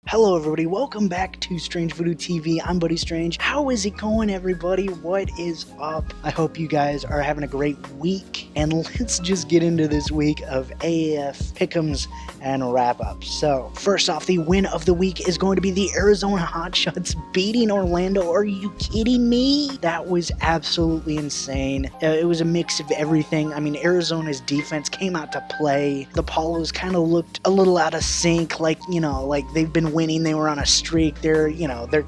Hello everybody, welcome back to StrangeVoodooTV. I'm Buddy Strange. How is it going, everybody? What is up? I hope you guys are having a great week, and let's just get into this week of AAF pick'ems and wrap-ups. So, first off, the win of the week is going to be the Arizona Hotshots beating Orlando. Are you kidding me? That was absolutely insane. It was a mix of everything. I mean, Arizona's defense came out to play. The Paulos kind of looked a little out of sync, like they've been winning. They were on a streak. They're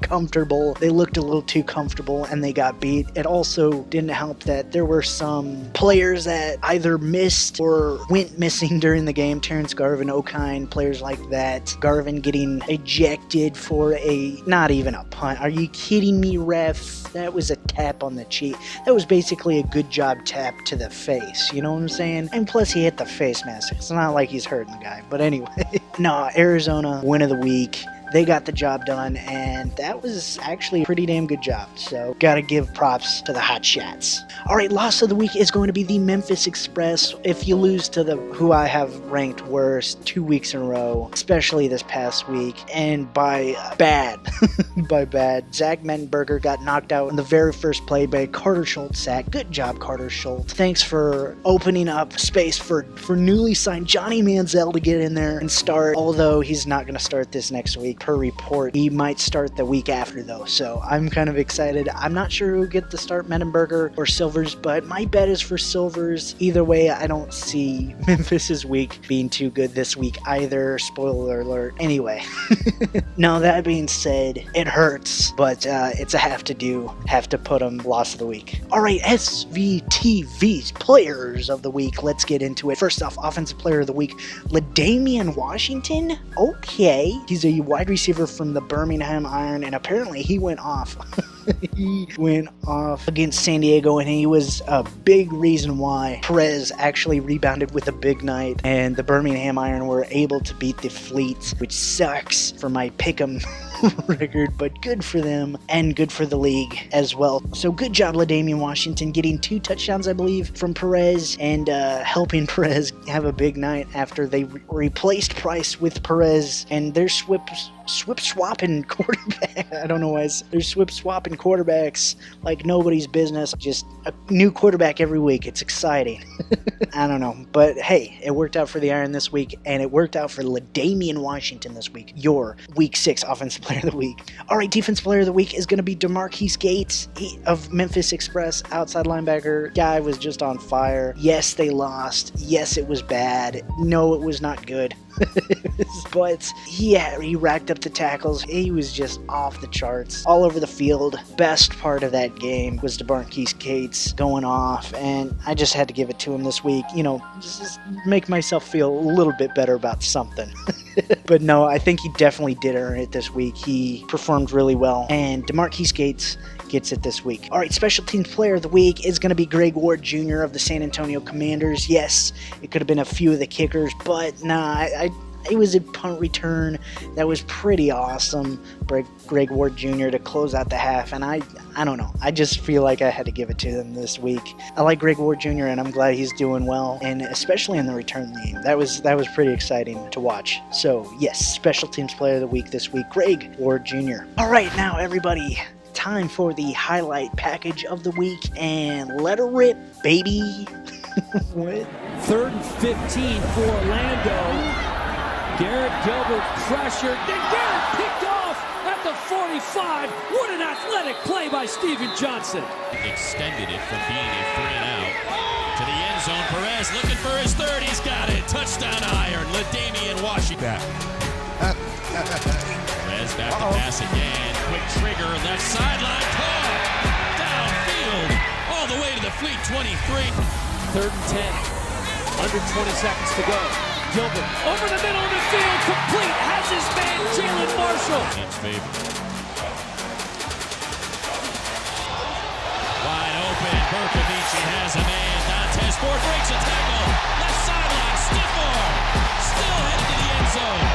comfortable. They looked a little too comfortable and they got beat. It also didn't help that there were some players that either missed or went missing during the game. Terrence Garvin, Okine, players like that. Garvin getting ejected for not even a punt. Are you kidding me, ref? That was a tap on the cheek. That was basically a good job tap to the face. You know what I'm saying? And plus he hit the face mask. It's not like he's hurting the guy. But anyway. No, Arizona, win of the week. They got the job done, and that was actually a pretty damn good job. So, gotta give props to the Hotshots. Alright, loss of the week is going to be the Memphis Express. If you lose to who I have ranked worst 2 weeks in a row, especially this past week, and by bad, Zach Mettenberger got knocked out in the very first play by Carter Schultz sack. Good job, Carter Schultz. Thanks for opening up space for newly signed Johnny Manziel to get in there and start, although he's not going to start this next week. Per report, he might start the week after though, so I'm kind of excited. I'm not sure who'll get to start, Mettenberger or Silvers, but my bet is for Silvers. Either way, I don't see Memphis's week being too good this week either. Spoiler alert. Anyway, now that being said, it hurts, but it's a have to put them loss of the week. All right, SVTV's players of the week. Let's get into it. First off, offensive player of the week, LaDamian Washington. Okay, he's a wide receiver from the Birmingham Iron, and apparently he went off. He went off against San Diego, and he was a big reason why Perez actually rebounded with a big night, and the Birmingham Iron were able to beat the Fleet, which sucks for my pick'em record, but good for them and good for the league as well. So good job, LaDamian Washington, getting 2 touchdowns, I believe, from Perez, and helping Perez have a big night after they replaced Price with Perez, and they're swip-swapping quarterback. I don't know why they're swip-swapping quarterbacks like nobody's business. Just a new quarterback every week. It's exciting. I don't know, but hey, it worked out for the Iron this week, and it worked out for LaDamian Washington this week. Your Week 6 Offensive Player of the Week. All right, Defensive Player of the Week is going to be DeMarquise Gates of Memphis Express. Outside linebacker guy was just on fire. Yes, they lost. Yes, it was bad. No, it was not good. But he racked up the tackles. He was just off the charts all over the field. Best part of that game was DeMarquise Gates going off, and I just had to give it to him this week. Just make myself feel a little bit better about something. But no, I think he definitely did earn it this week. He performed really well, and DeMarquise Gates gets it this week. All right, Special Teams Player of the Week is going to be Greg Ward Jr. of the San Antonio Commanders. Yes, it could have been a few of the kickers, but nah, it was a punt return that was pretty awesome. Greg Ward Jr. to close out the half, and I don't know. I just feel like I had to give it to them this week. I like Greg Ward Jr., and I'm glad he's doing well, and especially in the return game. That was pretty exciting to watch. So yes, Special Teams Player of the Week this week, Greg Ward Jr. All right, now everybody, time for the highlight package of the week, and let her rip, baby. What? 3rd and 15 for Orlando. Garrett Gilbert pressured, then Garrett picked off at the 45. What an athletic play by Steven Johnson. Extended it from being a 3-and-out to the end zone. Perez looking for his 3rd. He's got it. Touchdown Iron. LaDamian Washington. Perez back to pass again. Quick trigger, left sideline. Caught. Downfield. All the way to the Fleet 23. 3rd and 10. Under 20 seconds to go. Gilbert over the middle of the field, complete, has his man Jalen Marshall. Team's favor. Wide open, Berkovici has a man. Dantes Ford breaks a tackle. Left sideline, stiff arm. Still headed to the end zone.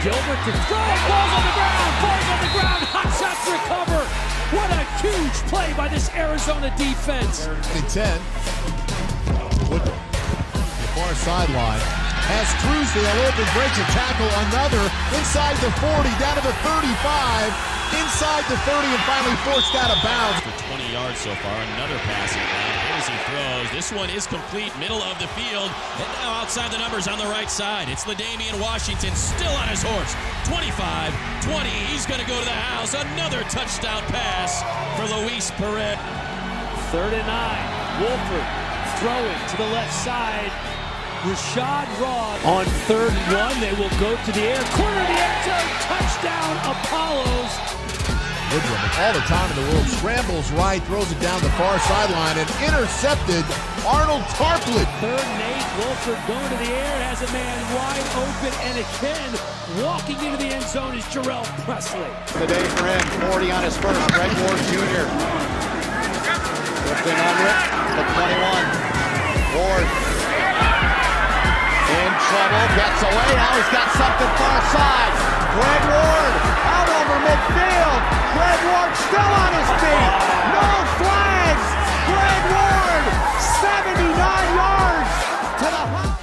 Gilbert to throw, balls on the ground, hot shots recover. What a huge play by this Arizona defense. 10. The far sideline. As Truesdale open breaks a tackle, another inside the 40, down to the 35, inside the 30, and finally forced out of bounds. For 20 yards so far, another passing down. As he throws, this one is complete, middle of the field, and now outside the numbers on the right side. It's LaDainian Washington still on his horse. 25, 20, he's going to go to the house. Another touchdown pass for Luis Perez. 3rd and 9. Wolford throwing to the left side. Rashad Rod on 3rd and 1. They will go to the air. Corner of the end zone. Touchdown, Apollos. Woodrum, with all the time in the world, scrambles right, throws it down the far sideline, and intercepted Arnold Tarplin. 3rd and 8. Wolford going to the air. Has a man wide open. And again, walking into the end zone is Jarrell Presley. The day for him. 40 on his first. Greg Ward Jr. Lifting under it. The 21. Ward. In trouble, gets away, now he's got something far side. Greg Ward out over midfield. Greg Ward still on his feet. No flags. Greg Ward, 79 yards to the high.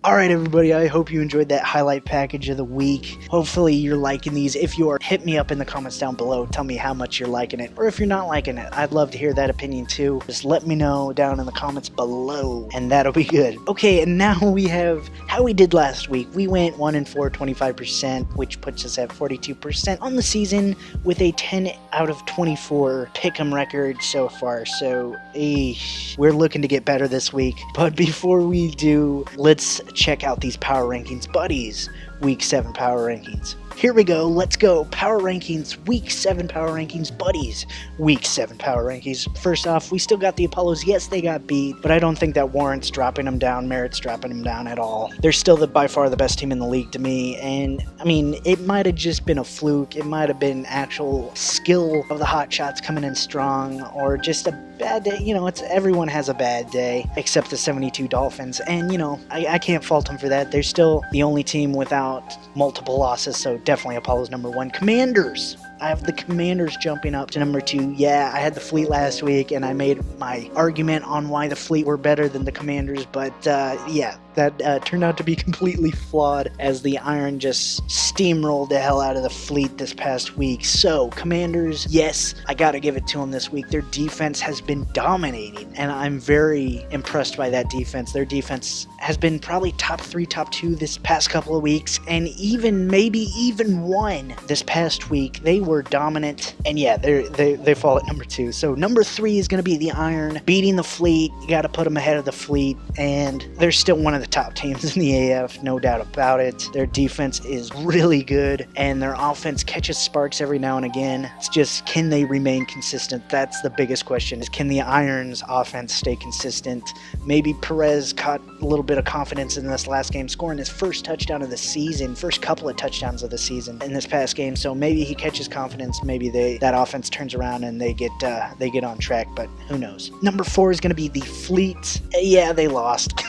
Alright everybody, I hope you enjoyed that highlight package of the week. Hopefully you're liking these. If you are, hit me up in the comments down below. Tell me how much you're liking it. Or if you're not liking it, I'd love to hear that opinion too. Just let me know down in the comments below, and that'll be good. Okay, and now we have how we did last week. We went 1-4, 25%, which puts us at 42% on the season with a 10 out of 24 pick'em record so far. So, we're looking to get better this week. But before we do, let's check out these power rankings buddies. Week 7 power rankings. Here we go. Let's go. Power rankings. Week 7 power rankings buddies. Week 7 power rankings. First off, we still got the Apollos. Yes, they got beat, but I don't think that warrants dropping them down, merits dropping them down at all. They're still by far the best team in the league to me, and I mean, it might have just been a fluke. It might have been actual skill of the Hotshots coming in strong, or just a bad day. You know, everyone has a bad day except the 72 Dolphins, and you know, I can't fault them for that. They're still the only team without multiple losses, so definitely Apollo's number 1. Commanders. I have the Commanders jumping up to number 2. Yeah, I had the Fleet last week, and I made my argument on why the Fleet were better than the Commanders, but yeah, that turned out to be completely flawed as the Iron just steamrolled the hell out of the Fleet this past week. So, Commanders, yes, I gotta give it to them this week. Their defense has been dominating, and I'm very impressed by that defense. Their defense has been probably top 3, top 2 this past couple of weeks, and maybe even 1 this past week. They were dominant, and yeah, they fall at number 2. So number 3 is going to be the Iron beating the Fleet. You got to put them ahead of the Fleet, and they're still one of the top teams in the AAF, no doubt about it. Their defense is really good, and their offense catches sparks every now and again. It's just, can they remain consistent? That's the biggest question, is can the Iron's offense stay consistent? Maybe Perez caught a little bit of confidence in this last game, scoring his first touchdown of the season, first couple of touchdowns of the season in this past game, so maybe he catches confidence, maybe that offense turns around and they get on track, but who knows. Number 4 is going to be the Fleet. Yeah, they lost.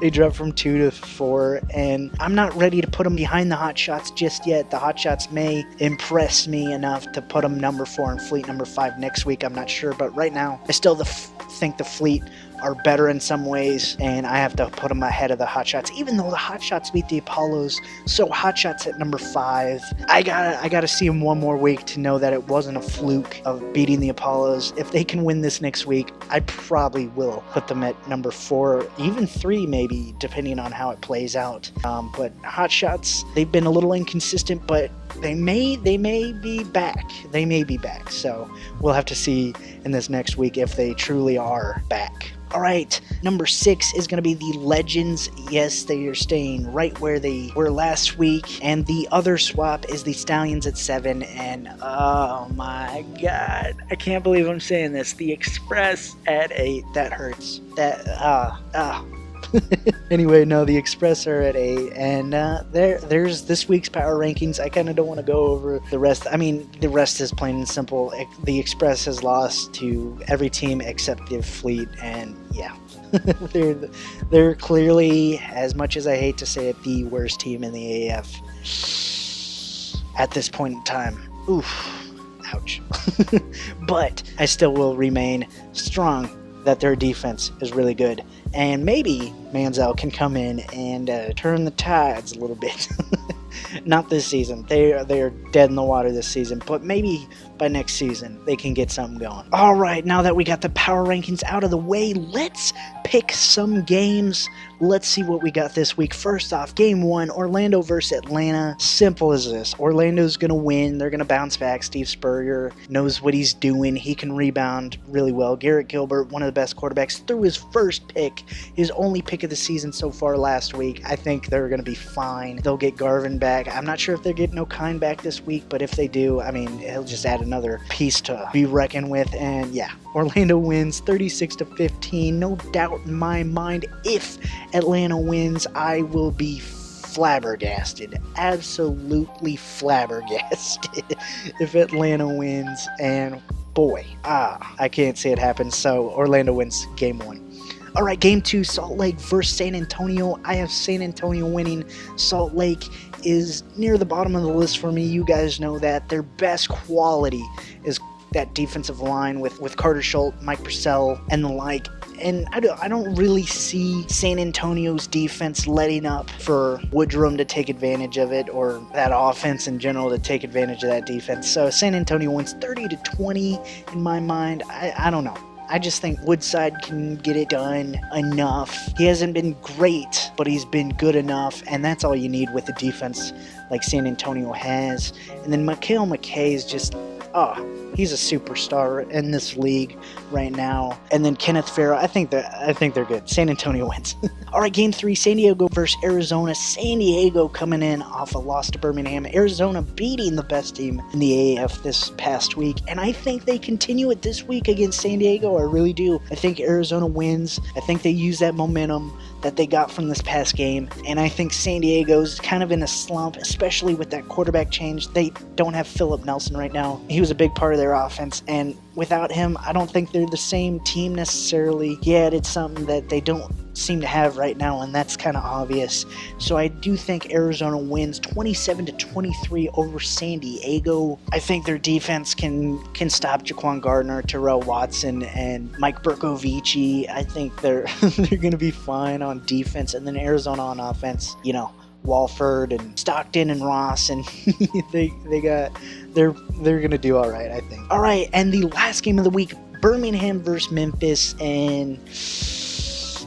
They dropped from 2 to 4, and I'm not ready to put them behind the Hotshots just yet. The Hotshots may impress me enough to put them number 4 and Fleet number 5 next week. I'm not sure, but right now I still think the Fleet are better in some ways, and I have to put them ahead of the Hotshots, even though the Hotshots beat the Apollos. So Hotshots at number 5. I gotta see them one more week to know that it wasn't a fluke of beating the Apollos. If they can win this next week, I probably will put them at number 4, even 3 maybe, depending on how it plays out. But Hotshots, they've been a little inconsistent, but they may be back. They may be back. So we'll have to see in this next week if they truly are back. All right, number 6 is going to be the Legends. Yes, they are staying right where they were last week. And the other swap is the Stallions at 7. And oh my God, I can't believe I'm saying this. The Express at 8. That hurts. Anyway, no, the Express are at 8, and there's this week's power rankings. I kind of don't want to go over the rest. I mean, the rest is plain and simple. The Express has lost to every team except the Fleet, and yeah, they're clearly, as much as I hate to say it, the worst team in the AAF at this point in time. Oof, ouch. But I still will remain strong that their defense is really good. and maybe Manziel can come in and turn the tides a little bit. Not this season. They are dead in the water this season, but maybe by next season they can get something going. All right, now that we got the power rankings out of the way, let's pick some games. Let's see what we got this week. First off, game 1, Orlando versus Atlanta. Simple as this. Orlando's going to win. They're going to bounce back. Steve Spurrier knows what he's doing. He can rebound really well. Garrett Gilbert, one of the best quarterbacks, threw his first pick, his only pick of the season so far last week. I think they're going to be fine. They'll get Garvin back. I'm not sure if they're getting O'Kine back this week, but if they do, I mean, he'll just add another piece to be reckoned with. And yeah, Orlando wins 36-15. No doubt in my mind, if Atlanta wins, I will be flabbergasted. Absolutely flabbergasted if Atlanta wins. And boy, I can't see it happen. So Orlando wins game 1. All right, game 2, Salt Lake versus San Antonio. I have San Antonio winning. Salt Lake is near the bottom of the list for me. You guys know that. Their best quality is that defensive line with Carter Schultz, Mike Purcell, and the like. And I don't really see San Antonio's defense letting up for Woodrum to take advantage of it, or that offense in general to take advantage of that defense. So San Antonio wins 30-20 in my mind. I don't know. I just think Woodside can get it done enough. He hasn't been great, but he's been good enough, and that's all you need with a defense like San Antonio has. And then Mikhail McKay is just, he's a superstar in this league right now. And then Kenneth Farrow, I think they're good. San Antonio wins. All right, game 3, San Diego versus Arizona. San Diego coming in off a loss to Birmingham. Arizona beating the best team in the AAF this past week, and I think they continue it this week against San Diego. I really do. I think Arizona wins. I think they use that momentum that they got from this past game, and I think San Diego's kind of in a slump, especially with that quarterback change. They don't have Philip Nelson right now. He was a big part of their offense, and without him, I don't think they're the same team necessarily. Yeah, it's something that they don't seem to have right now, and that's kind of obvious. So I do think Arizona wins 27-23 over San Diego. I think their defense can stop Jaquan Gardner, Terrell Watson, and Mike Bercovici. I think they're going to be fine on defense, and then Arizona on offense, you know, Walford and Stockton and Ross, and they're gonna do all right, I think. All right, and the last game of the week, Birmingham versus Memphis, and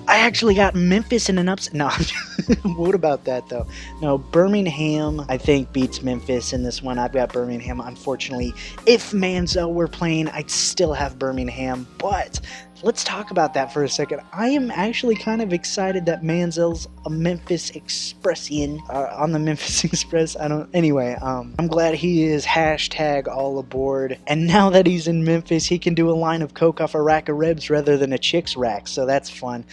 I actually got Memphis in an upset. No, what about that though? No, Birmingham, I think, beats Memphis in this one. I've got Birmingham, unfortunately. If Manziel were playing, I'd still have Birmingham, but let's talk about that for a second. I am actually kind of excited that Manziel's a Memphis Expressian on the Memphis Express. Anyway, I'm glad he is hashtag all aboard. And now that he's in Memphis, he can do a line of coke off a rack of ribs rather than a chick's rack. So that's fun.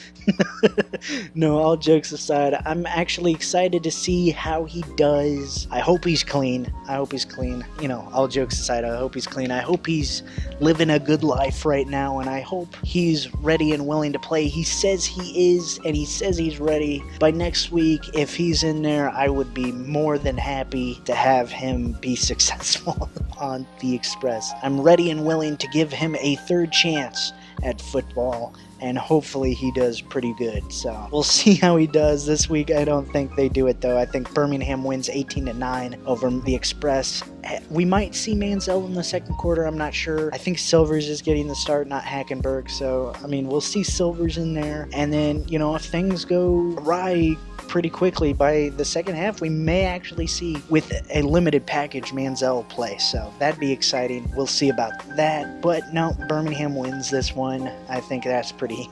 No, all jokes aside, I'm actually excited to see how he does. I hope he's clean. You know, all jokes aside, I hope he's clean. I hope he's living a good life right now, and I hope he's ready and willing to play. He says he is, and he says he's ready. By next week, if he's in there, I would be more than happy to have him be successful on the Express. I'm ready and willing to give him a third chance at football, and hopefully he does pretty good. So we'll see how he does this week. I don't think they do it though. I think Birmingham wins 18-9 over the Express. We might see Manziel in the second quarter. I'm not sure. I think Silvers is getting the start, not Hackenberg. So, I mean, we'll see Silvers in there. And then, you know, if things go awry pretty quickly by the second half, we may actually see, with a limited package, Manziel play. So that'd be exciting. We'll see about that. But no, Birmingham wins this one. I think that's pretty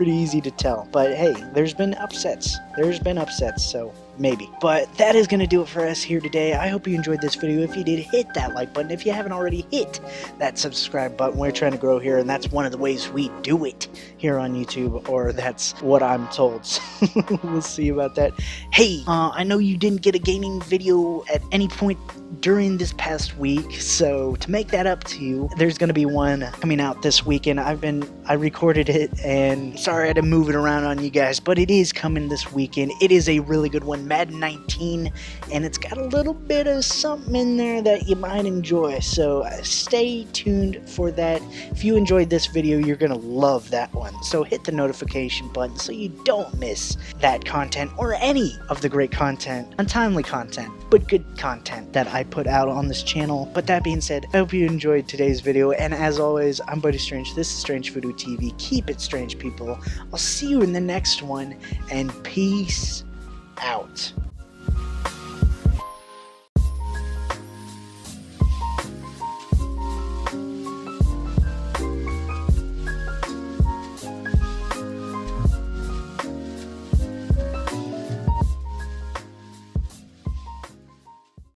easy to tell. But hey, there's been upsets. So maybe. But that is going to do it for us here today. I hope you enjoyed this video. If you did, hit that like button. If you haven't already, hit that subscribe button. We're trying to grow here, and that's one of the ways we do it here on YouTube, or that's what I'm told. So we'll see about that. Hey, I know you didn't get a gaming video at any point during this past week, so to make that up to you, there's going to be one coming out this weekend. I recorded it, and sorry I had to move it around on you guys, but it is coming this week. weekend. It is a really good one, Madden 19, and it's got a little bit of something in there that you might enjoy, so stay tuned for that. If you enjoyed this video, you're gonna love that one, so hit the notification button so you don't miss that content or any of the great content, untimely content, but good content that I put out on this channel. But that being said, I hope you enjoyed today's video, and as always, I'm Buddy Strange. This is StrangeVoodooTV. Keep it strange, people. I'll see you in the next one, and peace out.